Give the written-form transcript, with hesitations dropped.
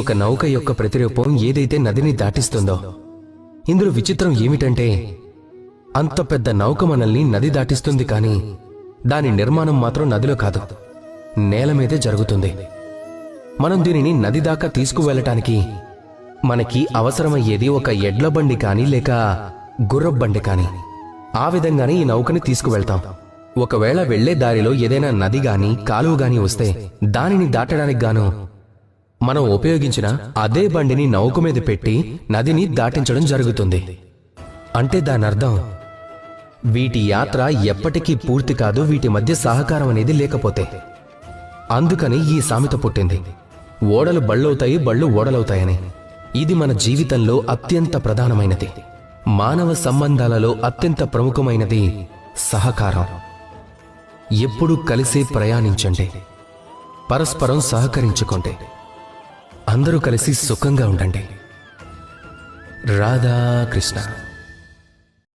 ఒక నౌక యొక్క ప్రతిరూపం ఏదైతే నదిని దాటిస్తుందో. ఇందులో విచిత్రం ఏమిటంటే అంత పెద్ద నౌక మనల్ని నది దాటిస్తుంది, కానీ దాని నిర్మాణం మాత్రం నదిలో కాదు, నేల మీదే జరుగుతుంది. మనం దీనిని నది దాకా తీసుకువెళ్ళటానికి మనకి అవసరమయ్యేది ఒక ఎడ్ల బండి కానీ లేక గుర్రపు బండి కానీ. ఆ విధంగానే ఈ నౌకని తీసుకువెళ్తాం. ఒకవేళ వెళ్లే దారిలో ఏదైనా నది గాని కాలువ గాని వస్తే దానిని దాటడానికి గాను మనం ఉపయోగించిన అదే బండిని నౌక మీద పెట్టి నదిని దాటించడం జరుగుతుంది. అంటే దాని అర్థం వీటి యాత్ర ఎప్పటికీ పూర్తి కాదు, వీటి మధ్య సహకారం అనేది లేకపోతే. అందుకని ఈ సామెత పుట్టింది, ఓడలు బళ్ళవుతాయి, బళ్ళు ఓడలవుతాయని. ఇది మన జీవితంలో అత్యంత ప్రధానమైనది. మానవ సంబంధాలలో అత్యంత ప్రముఖమైనది సహకారం. ఎప్పుడూ కలిసి ప్రయాణించండి, పరస్పరం సహకరించుకోండి, అందరూ కలిసి సుఖంగా ఉండండి. రాధాకృష్ణ.